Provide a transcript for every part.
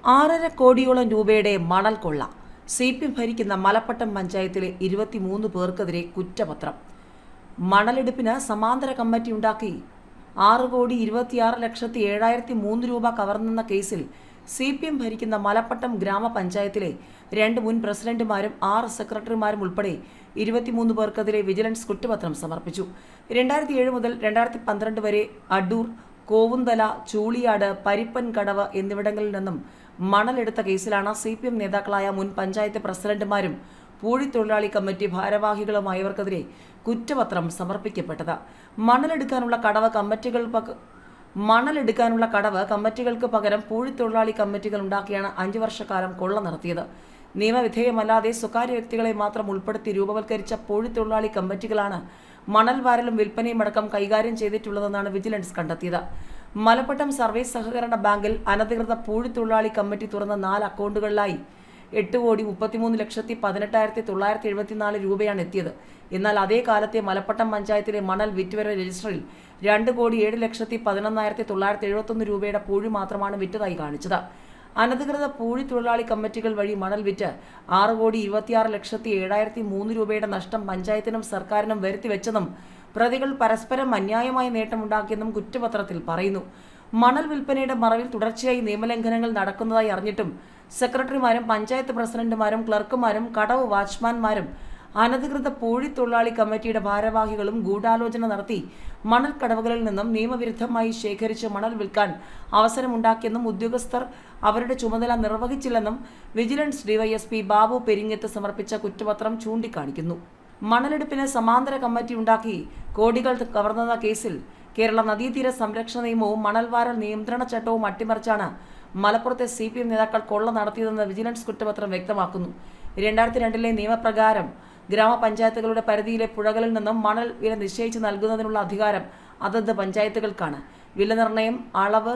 6.5 കോടിയോളം രൂപയുടെ മണൽ കൊള്ള. CPM ഭരിക്കുന്ന മലപ്പട്ടം പഞ്ചായത്തിലെ 23 പേർക്കെതിരെ കുറ്റപത്രം. മണലെടുപ്പിന് സമാന്തര കമ്മിറ്റി ഉണ്ടാക്കി 6,26,07,003 രൂപ കവർന്നെന്ന കേസിൽ CPM ഭരിക്കുന്ന മലപ്പട്ടം ഗ്രാമപഞ്ചായത്തിലെ 2 മുൻ പ്രസിഡന്റുമാരും 6 സെക്രട്ടറിമാരും ഉൾപ്പെടെ 23 പേർക്കെതിരെ വിജിലൻസ് കുറ്റപത്രം സമർപ്പിച്ചു. 2007 മുതൽ 2012 വരെ അടൂർ, കോവുന്തല, ചൂളിയാട്, പരിപ്പൻകടവ് എന്നിവിടങ്ങളിൽ നിന്നും മണലെടുത്ത കേസിലാണ് CPM നേതാക്കളായ മുൻ പഞ്ചായത്ത് പ്രസിഡന്റുമാരും പൂഴിത്തൊഴിലാളി കമ്മിറ്റി ഭാരവാഹികളുമായവർക്കെതിരെ കുറ്റപത്രം സമർപ്പിക്കപ്പെട്ടത്. മണലെടുക്കാനുള്ള കടവ് കമ്മിറ്റികൾക്ക് പകരം പൂഴിത്തൊഴിലാളി കമ്മിറ്റികൾ ഉണ്ടാക്കിയാണ് 5 വർഷക്കാലം കൊള്ള നടത്തിയത്. നിയമവിധേയമല്ലാതെ സ്വകാര്യ വ്യക്തികളെ മാത്രം ഉൾപ്പെടുത്തി രൂപവൽക്കരിച്ച പൂഴിത്തൊഴിലാളി കമ്മിറ്റികളാണ് മണൽ വാരലും വിൽപ്പനയും അടക്കം കൈകാര്യം ചെയ്തിട്ടുള്ളതെന്നാണ് വിജിലൻസ് കണ്ടെത്തിയത്. മലപ്പട്ടം സർവീസ് സഹകരണ ബാങ്കിൽ അനധികൃത പൂഴിത്തൊഴിലാളി കമ്മിറ്റി തുറന്ന 4 അക്കൗണ്ടുകളിലായി 8,33,18,974 രൂപയാണ് എത്തിയത്. എന്നാൽ അതേ കാലത്തെ മലപ്പട്ടം പഞ്ചായത്തിലെ മണൽ വിറ്റുവരവ് രജിസ്റ്ററിൽ 2,07,11,971 രൂപയുടെ പൂഴി മാത്രമാണ് വിറ്റതായി കാണിച്ചത്. അനധികൃത പൂഴിത്തൊഴിലാളി കമ്മിറ്റികൾ വഴി മണൽ വിറ്റ് 6,26,07,003 രൂപയുടെ നഷ്ടം പഞ്ചായത്തിനും സർക്കാരിനും വരുത്തിവെച്ചതും പ്രതികൾ പരസ്പരം അന്യായമായ നേട്ടമുണ്ടാക്കിയെന്നും കുറ്റപത്രത്തിൽ പറയുന്നു. മണൽ വിൽപ്പനയുടെ മറവിൽ തുടർച്ചയായി നിയമലംഘനങ്ങൾ നടക്കുന്നതായി അറിഞ്ഞിട്ടും സെക്രട്ടറിമാരും പഞ്ചായത്ത് പ്രസിഡന്റുമാരും ക്ലർക്കുമാരും കടവ് വാച്ച്മാൻമാരും അനധികൃത പൂഴിത്തൊഴിലാളി കമ്മിറ്റിയുടെ ഭാരവാഹികളും ഗൂഢാലോചന നടത്തി മണൽ കടവുകളിൽ നിന്നും നിയമവിരുദ്ധമായി ശേഖരിച്ച് മണൽ വിൽക്കാൻ അവസരമുണ്ടാക്കിയെന്നും ഉദ്യോഗസ്ഥർ അവരുടെ ചുമതല നിർവഹിച്ചില്ലെന്നും വിജിലൻസ് DYSP ബാബു പെരിങ്ങത്ത് സമർപ്പിച്ച കുറ്റപത്രം ചൂണ്ടിക്കാണിക്കുന്നു. മണലെടുപ്പിന് സമാന്തര കമ്മിറ്റി ഉണ്ടാക്കി കോടികൾ കവർന്നെന്ന കേസിൽ കേരള നദീതീര സംരക്ഷണ നിയമവും മണൽവാരൽ നിയന്ത്രണ ചട്ടവും അട്ടിമറിച്ചാണ് മലപ്പുറത്തെ CPM നേതാക്കൾ കൊള്ള നടത്തിയതെന്ന് വിജിലൻസ് കുറ്റപത്രം വ്യക്തമാക്കുന്നു. 2002 നിയമപ്രകാരം ഗ്രാമപഞ്ചായത്തുകളുടെ പരിധിയിലെ പുഴകളിൽ നിന്നും മണൽ വില നിശ്ചയിച്ച് നൽകുന്നതിനുള്ള അധികാരം അതത് പഞ്ചായത്തുകൾക്കാണ്. വില നിർണ്ണയം, അളവ്,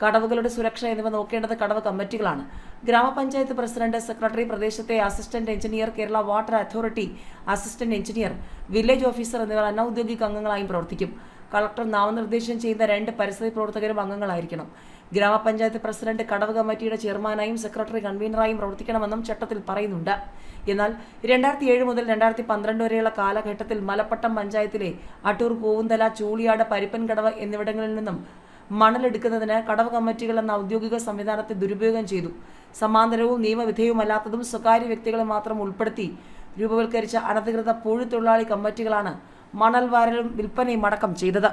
കടവുകളുടെ സുരക്ഷ എന്നിവ നോക്കേണ്ടത് കടവ് കമ്മിറ്റികളാണ്. ഗ്രാമപഞ്ചായത്ത് പ്രസിഡന്റ്, സെക്രട്ടറി, പ്രദേശത്തെ assistant engineer, Kerala water authority assistant engineer, village officer എന്നിവർ അനൌദ്യോഗിക അംഗങ്ങളായും പ്രവർത്തിക്കും. കളക്ടർ നാമനിർദ്ദേശം ചെയ്യുന്ന 2 പരിസ്ഥിതി പ്രവർത്തകരും അംഗങ്ങളായിരിക്കണം. ഗ്രാമപഞ്ചായത്ത് പ്രസിഡന്റ് കടവ് കമ്മിറ്റിയുടെ ചെയർമാനായും സെക്രട്ടറി കൺവീനറായും പ്രവർത്തിക്കണമെന്നും ചട്ടത്തിൽ പറയുന്നുണ്ട്. എന്നാൽ 2007 മുതൽ 2012 വരെയുള്ള കാലഘട്ടത്തിൽ മലപ്പട്ടം പഞ്ചായത്തിലെ അടൂർ, കോവുന്തല, ചൂളിയാട്, പരിപ്പൻകടവ് എന്നിവിടങ്ങളിൽ നിന്നും മണലെടുക്കുന്നതിന് കടവ് കമ്മിറ്റികൾ എന്ന ഔദ്യോഗിക സംവിധാനത്തെ ദുരുപയോഗം ചെയ്തു. സമാന്തരവും നിയമവിധേയവുമല്ലാത്തതും സ്വകാര്യ വ്യക്തികളെ മാത്രം ഉൾപ്പെടുത്തി രൂപവൽക്കരിച്ച അനധികൃത പൂഴിത്തൊഴിലാളി കമ്മിറ്റികളാണ് മണൽ വാരലും വിൽപ്പനയും അടക്കം ചെയ്തത്.